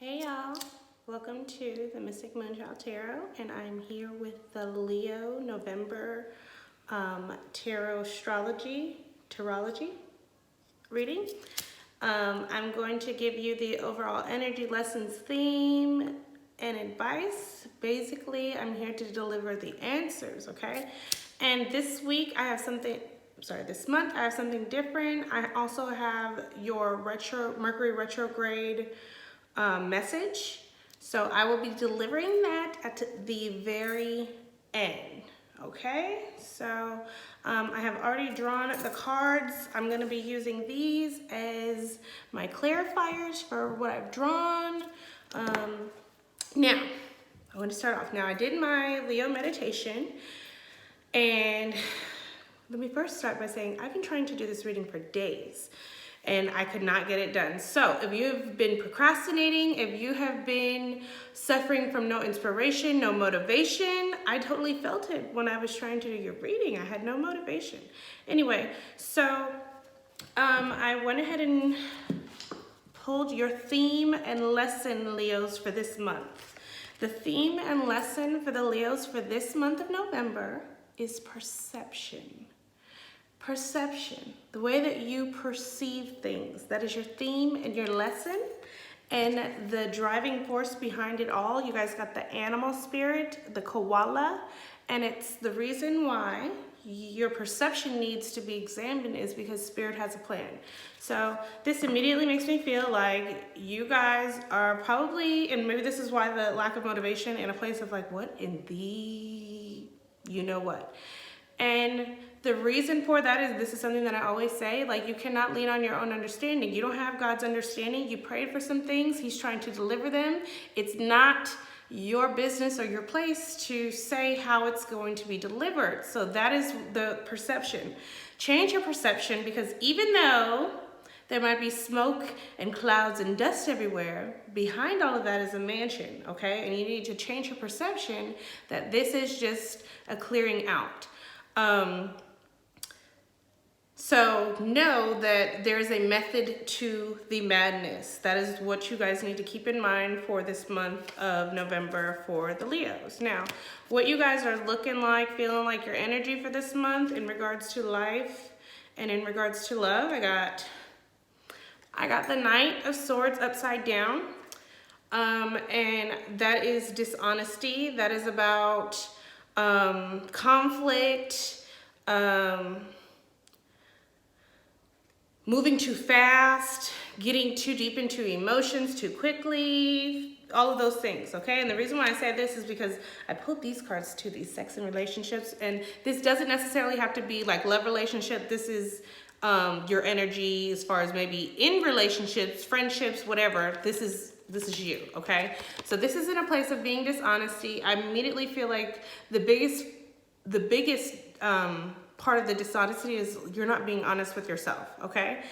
Hey y'all, welcome to the Mystic Moonchild Tarot, and I'm here with the Leo November Tarot Tarology reading. I'm going to give you the overall energy lessons theme and advice. Basically, I'm here to deliver the answers, okay? And this week I have this month I have something different. I also have your Mercury retrograde message. So I will be delivering that at the very end. Okay, so I have already drawn the cards. I'm going to be using these as my clarifiers for what I've drawn. Now, I want to start off. Now, I did my Leo meditation, and let me first start by saying I've been trying to do this reading for days and I could not get it done. So if you've been procrastinating, if you have been suffering from no inspiration, no motivation, I totally felt it when I was trying to do your reading. I had no motivation. Anyway, so I went ahead and pulled your theme and lesson, Leos, for this month. The theme and lesson for the Leos for this month of November is perception. Perception, the way that you perceive things. That is your theme and your lesson. And the driving force behind it all, you guys got the animal spirit, the koala, and it's the reason why your perception needs to be examined is because spirit has a plan. So this immediately makes me feel like you guys are probably, and maybe this is why the lack of motivation, in a place of like, what in the, you know what? And the reason for that is, this is something that I always say, like, you cannot lean on your own understanding. You don't have God's understanding. You prayed for some things. He's trying to deliver them. It's not your business or your place to say how it's going to be delivered. So that is the perception. Change your perception, because even though there might be smoke and clouds and dust everywhere, behind all of that is a mansion, okay? And you need to change your perception that this is just a clearing out. So know that there is a method to the madness. That is what you guys need to keep in mind for this month of November for the Leos. Now, what you guys are looking like, feeling like your energy for this month in regards to life and in regards to love, I got the Knight of Swords upside down. And that is dishonesty. That is about conflict, moving too fast, getting too deep into emotions too quickly, all of those things, okay? And the reason why I say this is because I pulled these cards to these sex and relationships, and this doesn't necessarily have to be like love relationship. This is your energy as far as maybe in relationships, friendships, whatever. This is you, okay? So this is in a place of being dishonesty. I immediately feel like the biggest part of the dishonesty is you're not being honest with yourself, okay?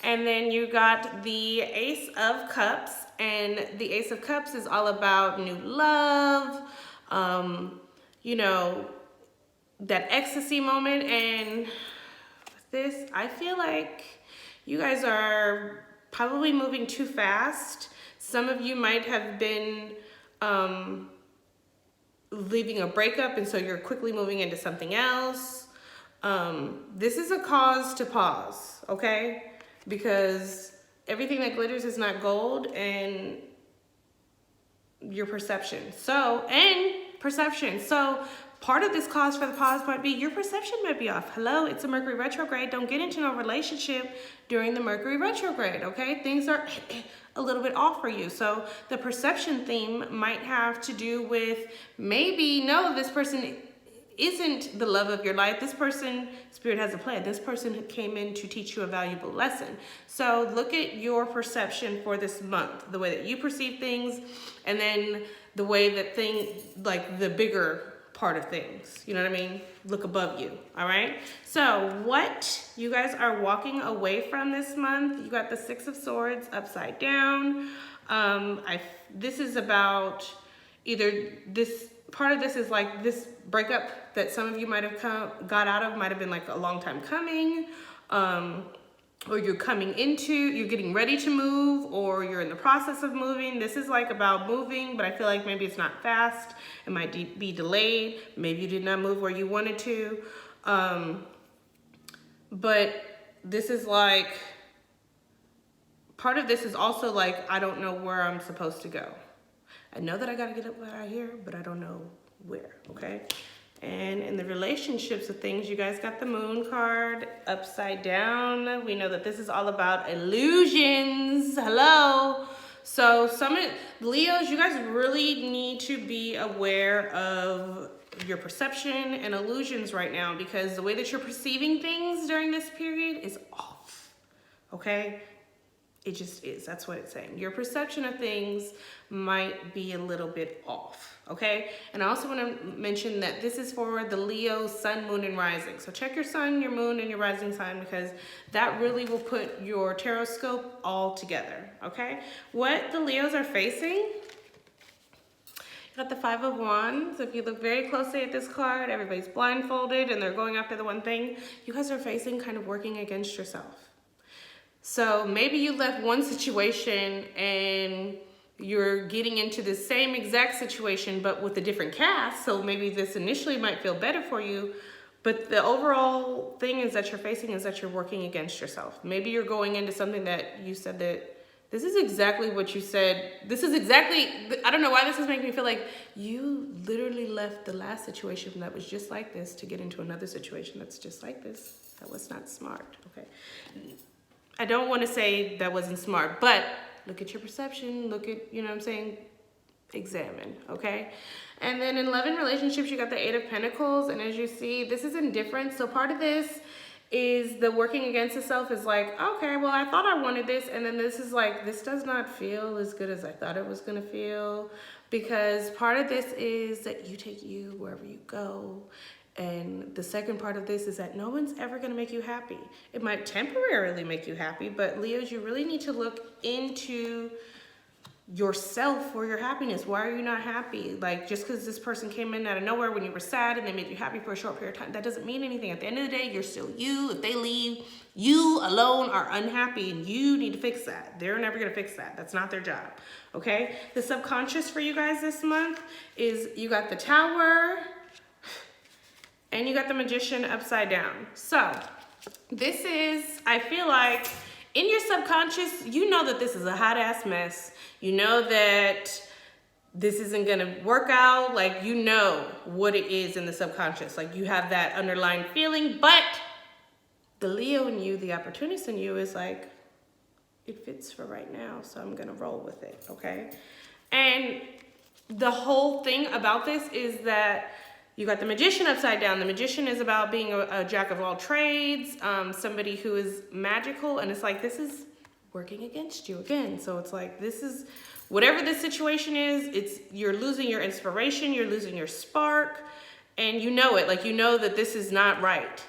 And then you got the Ace of Cups, and the Ace of Cups is all about new love, you know, that ecstasy moment. And with this, I feel like you guys are probably moving too fast. Some of you might have been leaving a breakup, and so you're quickly moving into something else. This is a cause to pause, okay? Because everything that glitters is not gold, and your perception. So part of this cause for the pause might be your perception might be off. Hello, it's a Mercury retrograde. Don't get into no relationship during the Mercury retrograde, okay? Things are a little bit off for you. So the perception theme might have to do with maybe, no, this person isn't the love of your life. This person, spirit has a plan. This person came in to teach you a valuable lesson. So look at your perception for this month, the way that you perceive things, and then the way that like the bigger part of things, you know what I mean? Look above you, all right? So what you guys are walking away from this month, you got the Six of Swords upside down. This is about either this, part of this is like this breakup that some of you might have got out of, might have been like a long time coming. or you're you're getting ready to move, or you're in the process of moving. This is like about moving, but I feel like maybe it's not fast. It might be delayed. Maybe you did not move where you wanted to. But this is like, part of this is also like, I don't know where I'm supposed to go. I know that I gotta get up out of here, but I don't know where, okay? And in the relationships of things, you guys got the Moon card upside down. We know that this is all about illusions. Hello. So some Leos, you guys really need to be aware of your perception and illusions right now, because the way that you're perceiving things during this period is off, okay? It just is. That's what it's saying. Your perception of things might be a little bit off, okay? And I also want to mention that this is for the Leo sun, moon, and rising. So check your sun, your moon, and your rising sign, because that really will put your tarot scope all together, okay? What the Leos are facing, you got the Five of Wands. If you look very closely at this card, everybody's blindfolded and they're going after the one thing. You guys are facing kind of working against yourself. So maybe you left one situation and you're getting into the same exact situation, but with a different cast. So maybe this initially might feel better for you, but the overall thing is that you're facing is that you're working against yourself. Maybe you're going into something that you said that this is exactly what you said. This is exactly, I don't know why this is making me feel like you literally left the last situation that was just like this to get into another situation that's just like this. That was not smart, okay? I don't want to say that wasn't smart, but look at your perception. Look at, you know what I'm saying? Examine, okay? And then in love and relationships, you got the Eight of Pentacles. And as you see, this is indifference. So part of this is the working against itself is like, okay, well, I thought I wanted this. And then this is like, this does not feel as good as I thought it was going to feel. Because part of this is that you take you wherever you go. And the second part of this is that no one's ever going to make you happy. It might temporarily make you happy, but Leos, you really need to look into yourself for your happiness. Why are you not happy? Like, just because this person came in out of nowhere when you were sad and they made you happy for a short period of time, that doesn't mean anything. At the end of the day, you're still you. If they leave, you alone are unhappy and you need to fix that. They're never going to fix that. That's not their job. Okay? The subconscious for you guys this month is you got the Tower, and you got the Magician upside down. So this is, I feel like in your subconscious, you know that this is a hot ass mess. You know that this isn't gonna work out. Like, you know what it is in the subconscious. Like, you have that underlying feeling, but the Leo in you, the opportunist in you is like, it fits for right now, so I'm gonna roll with it, okay? And the whole thing about this is that you got the Magician upside down. The Magician is about being a jack of all trades, somebody who is magical. And it's like, this is working against you again. So it's like, this is, whatever this situation is, you're losing your inspiration, you're losing your spark, and you know it. Like, you know that this is not right.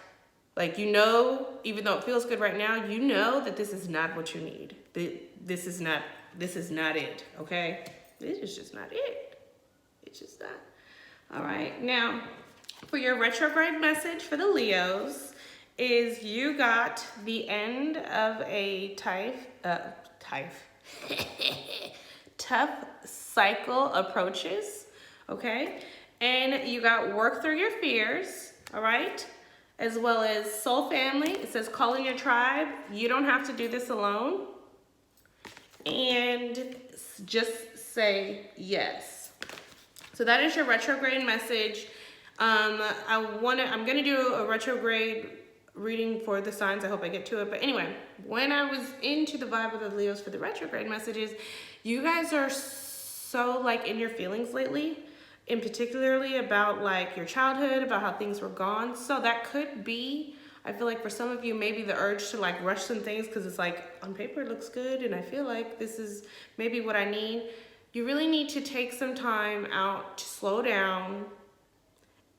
Like, you know, even though it feels good right now, you know that this is not what you need. This is not it, okay? This is just not it. It's just not. All right, now for your retrograde message for the Leos is you got the end of a tough cycle approaches, okay? And you got work through your fears, all right? As well as soul family. It says call in your tribe. You don't have to do this alone. And just say yes. So that is your retrograde message. I'm gonna do a retrograde reading for the signs. I hope I get to it. But anyway, when I was into the vibe of the Leos for the retrograde messages, you guys are so like in your feelings lately, and particularly about like your childhood, about how things were gone. So that could be, I feel like for some of you, maybe the urge to like rush some things because it's like on paper it looks good and I feel like this is maybe what I need. You really need to take some time out to slow down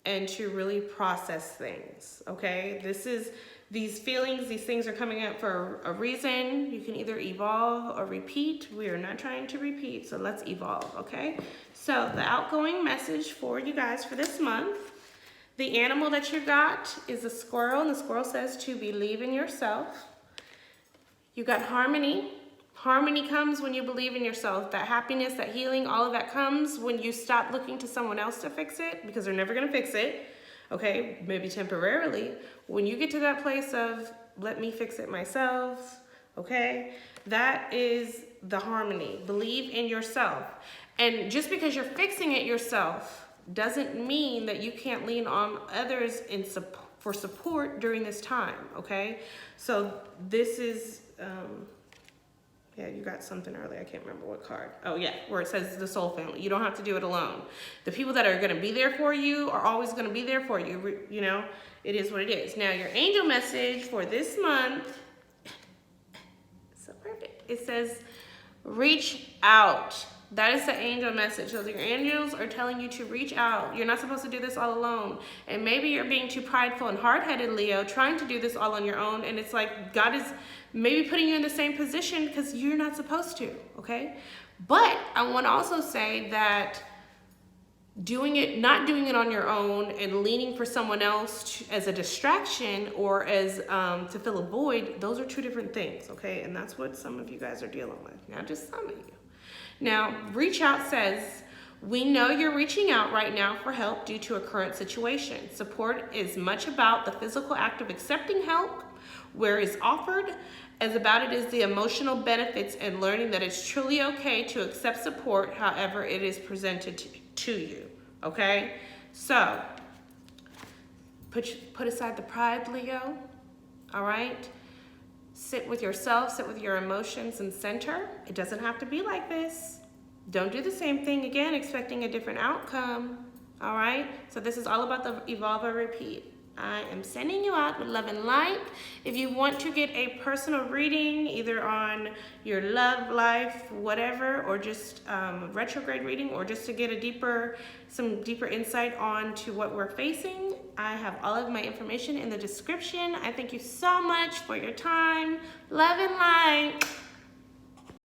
and to really process things, okay? These feelings, these things are coming up for a reason. You can either evolve or repeat. We are not trying to repeat, so let's evolve, okay? So the outgoing message for you guys for this month, the animal that you got is a squirrel, and the squirrel says to believe in yourself. You got harmony. Harmony comes when you believe in yourself. That happiness, that healing, all of that comes when you stop looking to someone else to fix it, because they're never gonna fix it, okay? Maybe temporarily. When you get to that place of, let me fix it myself, okay? That is the harmony. Believe in yourself. And just because you're fixing it yourself doesn't mean that you can't lean on others for support during this time, okay? So this is, yeah, you got something earlier. I can't remember what card. Oh yeah, where it says the soul family. You don't have to do it alone. The people that are gonna be there for you are always gonna be there for you. You know, it is what it is. Now your angel message for this month, so perfect. It says, reach out. That is the angel message. So your angels are telling you to reach out. You're not supposed to do this all alone. And maybe you're being too prideful and hard-headed, Leo, trying to do this all on your own. And it's like God is maybe putting you in the same position because you're not supposed to, okay? But I want to also say that not doing it on your own and leaning for someone else as a distraction or as to fill a void, those are two different things, okay? And that's what some of you guys are dealing with. Not just some of you. Now, reach out says, we know you're reaching out right now for help due to a current situation. Support is much about the physical act of accepting help where it's offered, as about it is the emotional benefits and learning that it's truly okay to accept support however it is presented to you, okay? So, put aside the pride, Leo, all right? Sit with yourself, sit with your emotions and center. It doesn't have to be like this. Don't do the same thing again, expecting a different outcome, all right? So this is all about the evolve or repeat. I am sending you out with love and light. If you want to get a personal reading, either on your love life, whatever, or just retrograde reading, or just to get some deeper insight on to what we're facing, I have all of my information in the description. I thank you so much for your time. Love and light.